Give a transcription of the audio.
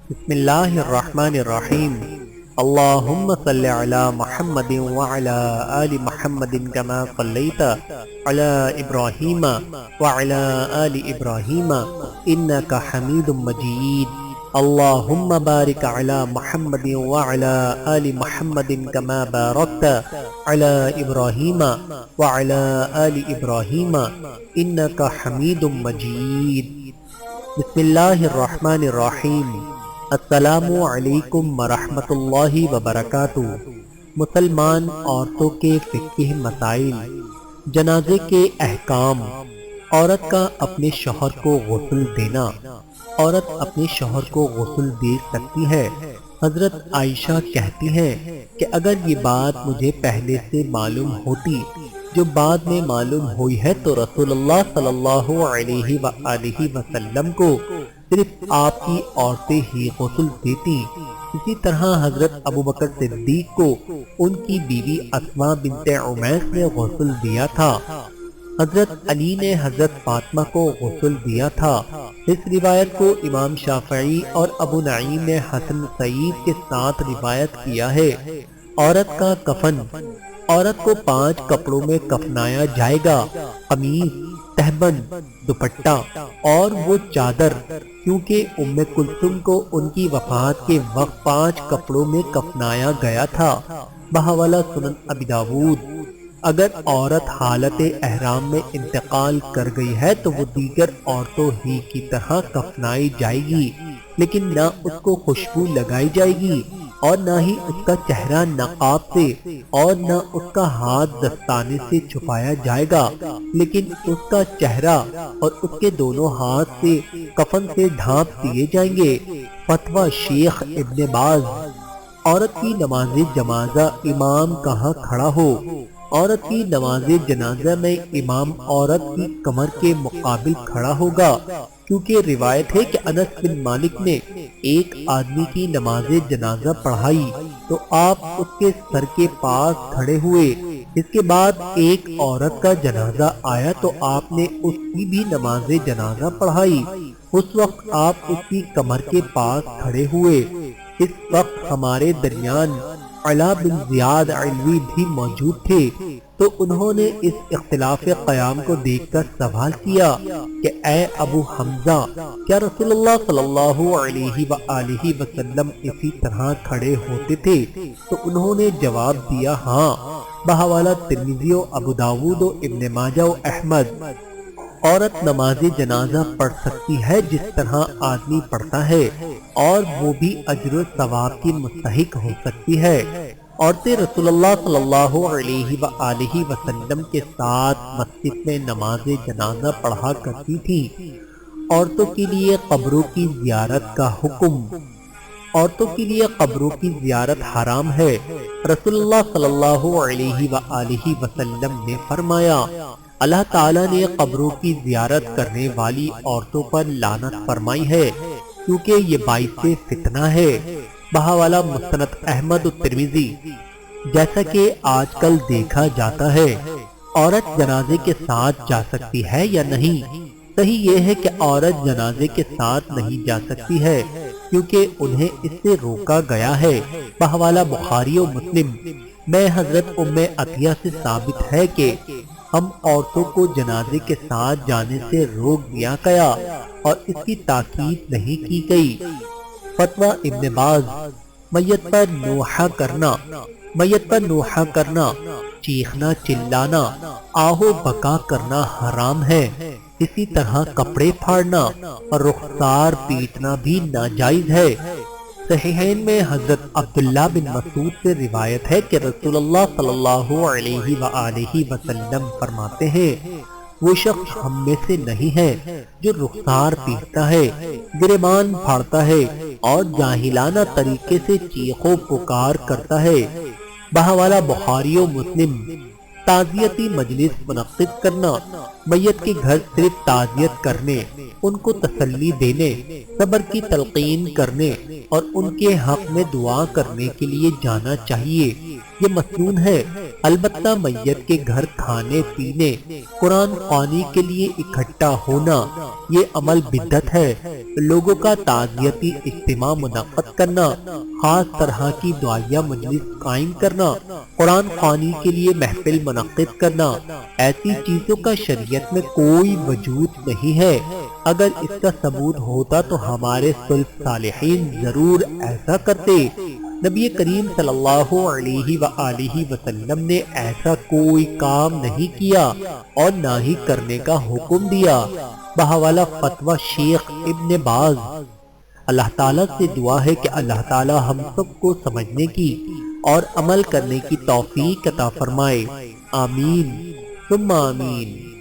بسم اللہ الرحمن الرحیم اللہم صلی علی محمد وعلی آل محمد کما صلیت علی ابراہیم وعلی آل ابراہیم انک حمید مجید اللہم بارک علی محمد وعلی آل محمد کما بارکت علی ابراہیم وعلی آل ابراہیم انک حمید مجید۔ بسم اللہ الرحمن الرحیم۔ السلام علیکم ورحمۃ اللہ وبرکاتہ۔ مسلمان عورتوں کے فقہی مسائل، جنازے کے احکام، عورت کا اپنے شوہر کو غسل دینا۔ عورت اپنے شوہر کو غسل دے سکتی ہے۔ حضرت عائشہ کہتی ہیں کہ اگر یہ بات مجھے پہلے سے معلوم ہوتی جو بعد میں معلوم ہوئی ہے تو رسول اللہ صلی اللہ علیہ وآلہ وسلم کو صرف آپ کی عورتیں ہی غسل دیتی۔ اسی طرح حضرت ابوبکر صدیق کو ان کی بیوی اسماء بنت عمیس نے غسل دیا تھا۔ حضرت علی نے حضرت فاطمہ کو غسل دیا تھا۔ اس روایت کو امام شافعی اور ابو نعیم نے حسن سعید کے ساتھ روایت کیا ہے۔ عورت کا کفن، عورت کو 5 کپڑوں میں کفنایا جائے گا: قمیص، تہبند، دوپٹہ اور وہ چادر، کیونکہ ام کلثوم کو ان کی وفات کے وقت 5 کپڑوں میں کفنایا گیا تھا۔ بحوالہ سنن ابی داود۔ اگر عورت حالت احرام میں انتقال کر گئی ہے تو وہ دیگر عورتوں ہی کی طرح کفنائی جائے گی، لیکن نہ اس کو خوشبو لگائی جائے گی اور نہ ہی اس کا چہرہ نقاب سے اور نہ اس کا ہاتھ دستانے سے چھپایا جائے گا، لیکن اس کا چہرہ اور اس کے دونوں ہاتھ سے کفن سے ڈھانپ دیے جائیں گے۔ فتویٰ شیخ ابن باز۔ عورت کی نماز جنازہ امام کہاں کھڑا ہو؟ عورت کی نماز جنازہ میں امام عورت کی کمر کے مقابل کھڑا ہوگا، کیونکہ روایت ہے کہ انس بن مالک نے ایک آدمی کی نماز جنازہ پڑھائی تو آپ اس کے سر کے پاس کھڑے ہوئے۔ اس کے بعد ایک عورت کا جنازہ آیا تو آپ نے اس کی بھی نماز جنازہ پڑھائی۔ اس وقت آپ اس کی کمر کے پاس کھڑے ہوئے۔ اس وقت ہمارے درمیان علا بن زیاد علوی بھی موجود تھے، تو انہوں نے اس اختلاف قیام کو دیکھ کر سوال کیا کہ اے ابو حمزہ، کیا رسول اللہ صلی اللہ علیہ وآلہ وسلم اسی طرح کھڑے ہوتے تھے؟ تو انہوں نے جواب دیا ہاں۔ بحوالہ ترمذی و ابو داود و ابن ماجہ و احمد۔ عورت نماز جنازہ پڑھ سکتی ہے جس طرح آدمی پڑھتا ہے، اور وہ بھی اجر و ثواب کی مستحق ہو سکتی ہے۔ عورتیں رسول اللہ صلی اللہ علیہ وآلہ وسلم کے ساتھ مسجد میں نماز جنازہ پڑھا کرتی تھیں۔ عورتوں کے لیے قبروں کی زیارت کا حکم۔ عورتوں کے لیے قبروں کی زیارت حرام ہے۔ رسول اللہ صلی اللہ علیہ وآلہ وسلم نے فرمایا، اللہ تعالیٰ نے قبروں کی زیارت کرنے والی عورتوں پر لعنت فرمائی ہے، کیونکہ یہ باعث فتنہ ہے۔ بحوالہ مسند احمد و ترمذی۔ جیسا کہ آج کل دیکھا جاتا ہے، عورت جنازے کے ساتھ جا سکتی ہے یا نہیں؟ صحیح یہ ہے کہ عورت جنازے کے ساتھ نہیں جا سکتی ہے، کیونکہ انہیں اس سے روکا گیا ہے۔ بحوالہ بخاری و مسلم میں حضرت ام عطیہ سے ثابت ہے کہ ہم عورتوں کو جنازے کے ساتھ جانے سے روک دیا گیا اور اس کی تاکید نہیں کی گئی۔ فتویٰ ابن باز۔ میت پر نوحہ کرنا۔ میت پر نوحہ کرنا، چیخنا چلانا، آہو بکا کرنا حرام ہے۔ اسی طرح کپڑے پھاڑنا اور رخسار پیٹنا بھی ناجائز ہے۔ صحیحین میں حضرت عبداللہ بن مسعود سے روایت ہے کہ رسول اللہ صلی اللہ علیہ وآلہ وسلم فرماتے ہیں، وہ شخص ہم میں سے نہیں ہے جو رخسار پیٹتا ہے، گریبان پھاڑتا ہے اور جاہلانہ طریقے سے چیخ و پکار کرتا ہے۔ بحوالہ بخاری و مسلم۔ تعزیتی مجلس منعقد کرنا، میت کے گھر صرف تعزیت کرنے، ان کو تسلی دینے، صبر کی تلقین کرنے اور ان کے حق میں دعا کرنے کے لیے جانا چاہیے۔ یہ مسنون ہے۔ البتہ میت کے گھر کھانے پینے، قرآن خوانی کے لیے اکٹھا ہونا یہ عمل بدعت ہے۔ لوگوں کا تعزیتی اجتماع منعقد کرنا، خاص طرح کی دعائیہ مجلس قائم کرنا، قرآن خوانی کے لیے محفل منعقد کرنا، ایسی چیزوں کا شریعت میں کوئی وجود نہیں ہے۔ اگر اس کا ثبوت ہوتا تو ہمارے سلف صالحین ضرور ایسا کرتے۔ نبی کریم صلی اللہ علیہ وآلہ وسلم نے ایسا کوئی کام نہیں کیا اور نہ ہی کرنے کا حکم دیا۔ بحوالہ فتویٰ شیخ ابن باز۔ اللہ تعالیٰ سے دعا ہے کہ اللہ تعالیٰ ہم سب کو سمجھنے کی اور عمل کرنے کی توفیق عطا فرمائے۔ آمین ثم آمین۔